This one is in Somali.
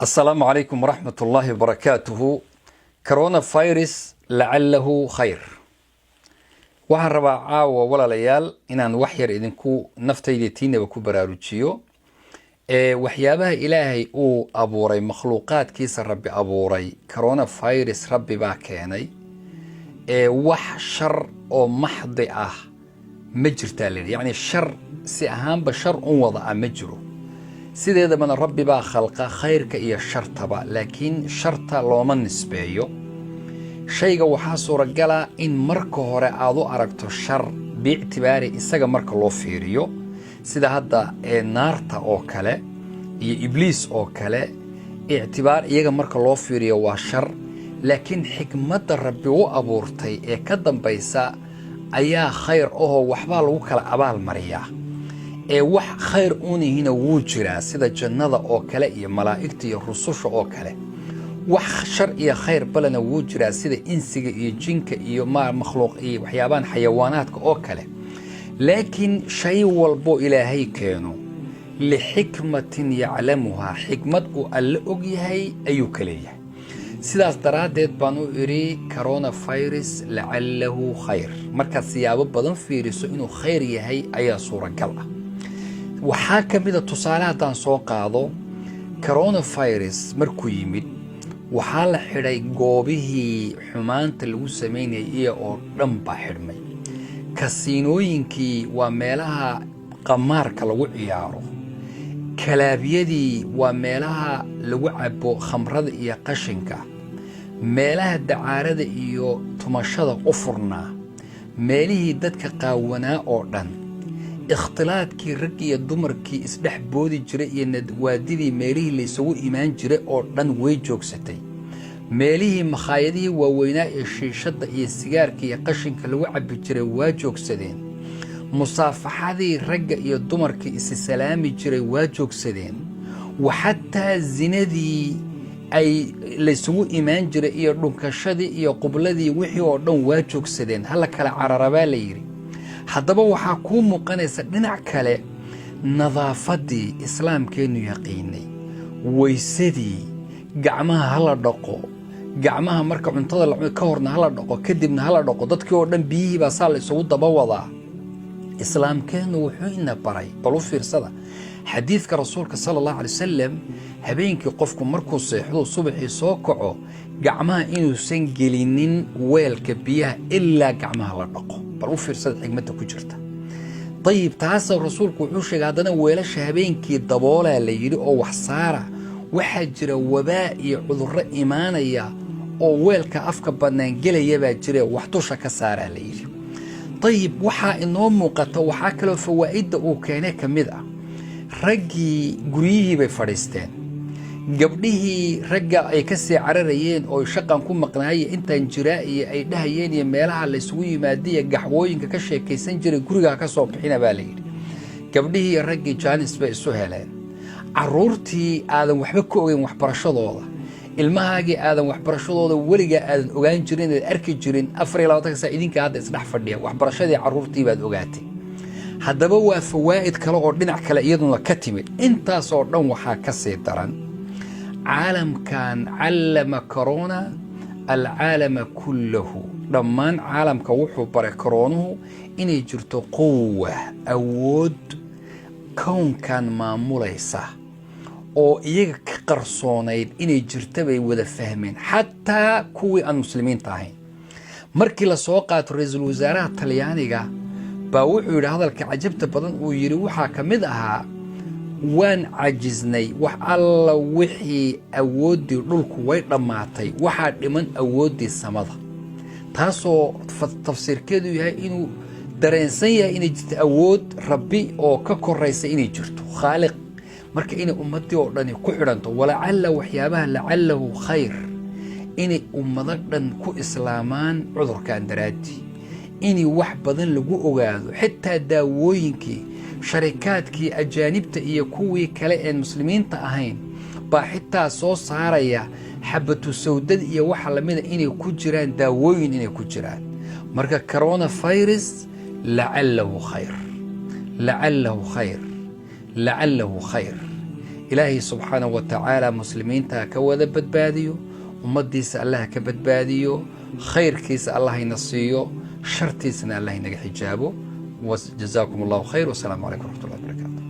السلام عليكم ورحمة الله وبركاته. كورونا فيروس لعله خير. waxaan rabaa caawa walaalayaal inaan wax yar idinku naftaydiina ku baraarujiyo waxyaabaha ilaahay uu abuuray makhluuqaadkiisa rabbi abuuray corona virus rabbi baa keenay wax shar oo maxdi ah ma jirtaa leeyahay yani shar si ahaanba shar wada ma jiro sideeda man rabbi baa khalqa khayrka iyo shartaba laakiin sharta looma nisbeeyo shayga waxaa suuragala in marka hore aad u aragto shar biictibaari isaga marka loo fiiriyo sida hadda naarta oo kale iyo ibliis oo kale ictibaar iyaga marka loo fiiriyo waa shar laakiin xikmadda rabbi u abuurtay ee ka dambaysa ayaa khayr oo waxba lagu kala abaal mariyaa wax khayr uunihina wuu jiraa sida jannada oo kale iyo malaa'igta iyo rususha oo kale wax shar iyo khayr balana wuu jiraa sida insiga iyo jinka iyo makhluuq iyo waxyaabaan xayawaanaadka oo kale laakiin shay walbo ilaahay keeno li xikmatin yaclamuha xikmad uu alla og yahay ayuu ka leeyahay sidaas daraadeed baan u iri corona virus la'allahu khayr marka siyaabo badan fiiriso inuu khayr yahay ayaa suuragal ah waxaa kamida tusaale haddaan soo qaado corona virus markuu yimid waxaa la xidhay goobihii xumaanta lagu sameynayay oo dhan baa xidhmay kasiinooyinkii waa meelaha qamaarka lagu ciyaaro kalaabiyadii waa meelaha lagu cabo khamrada iyo qashinka meelaha dacaarada iyo tumashada u furnaa meelihii dadka qaawanaa oo dhan ikhtilaadkii rag iyo dumarkii isdhex boodi jiray iyo nadwaadidii meelihii la isugu imaan jiray oo dhan way joogsatay meelihii makhaayadihii waaweynaa ee shiishadda iyo sigaarka iyo qashinka lagu cabbi jiray waa joogsadeen musaafaxadii ragga iyo dumarkii isi salaami jiray waa joogsadeen waxataa zinadii ay la isugu imaan jiray iyo dhunkashadii iyo qubladii wixii oo dhan waa joogsadeen hala kala cararabaa la yidhi haddaba waxaa kuu muuqanaysa dhinac kale nadaafadii islaamkeennu yaqiinay weysadii gacmaha hala dhaqo gacmaha marka cuntada ka horna hala dhaqo kadibna hala dhaqo dadkii oo dhan biyihii baa saa la isugu daba wadaa islaamkeennu wuxuu ina baray bal u fiirsada xadiidka rasuulka sala allahu alay wasalam habeenkii qofku markuu seexdo subaxii soo kaco gacmaha inuusan gelinin weelka biyaha ilaa gacmaha la dhaqo bal u fiirsada xigmadda ku jirta dayib taasoo rasuulku wuxuu sheegay haddana weelasha habeenkii daboolaa la yidhi oo wax saara waxaa jira wabaa iyo cudurro imaanaya oo weelka afka bannaan gelaya baa jira wax dusha ka saaraa la yidhi dayib waxaa inoo muuqata waxaa kaloo fawaa'idda uu keenay ka mid ah raggii guryihii bay fadhiisteen gabdhihii ragga ay ka sii cararayeen oo shaqan ku maqnaayeen intaan jiraa iyo ay dhahayeen iyo meelaha la isugu yimaadiya gaxwooyinka ka sheekaysan jiray guriga ka soo bixina baa la yidhi gabdhihii raggii jaanis bay isu heleen carruurtii aadan waxba ka ogeyn waxbarashadooda ilmahaagii aadan waxbarashadooda weligaa aadan ogaan jirin eed arki jirin 24 saac idinka hadda isdhex fadhiya waxbarashadii carruurtii baad ogaatay haddaba waa fawaa'id kale oo dhinac kale iyaduna ka timid intaasoo dhan waxaa ka sii daran caalamkan callama corona alcaalama kullahu dhammaan caalamka wuxuu baray koroonuhu inay jirto quwa awood kownkan maamulaysa oo iyaga ka qarsoonayd inay jirta bay wada fahmeen xataa kuwii aan muslimiinta ahayn markii la soo qaato ra'iisul wasaaraha talyaaniga baa wuxuu yidhi hadalka cajabta badan uu yidhi waxaa ka mid ahaa waan cajisnay wax alla wixii awooddii dhulku way dhammaatay waxaa dhiman awooddii samada taasoo tafsiirkeedu yahay inuu dareensan yahay inay jirto awood rabbi oo ka koraysa inay jirto khaaliq marka inay ummaddii oo dhani ku xidhanto walacalla waxyaabaha lacallahu khayr inay ummado dhan ku islaamaan cudurkan daraaddii inay wax badan lagu ogaado xitaa daawooyinkii sharikaadkii ajaanibta iyo kuwii kale ee muslimiinta ahayn baa xitaa soo saaraya xabatu sawdad iyo waxa lamida inay ku jiraan daawooyin inay ku jiraan marka corona virus la'allahu khayr la'allahu khayr la'allahu khayr إلهي سبحانه وتعالى مسلمين كوذا بدباديو ومديس الله كبدباديو خير كيس الله ينصيو شرطيسنا الله ينجح حجابه. وجزاكم الله خير والسلام عليكم ورحمة الله وبركاته.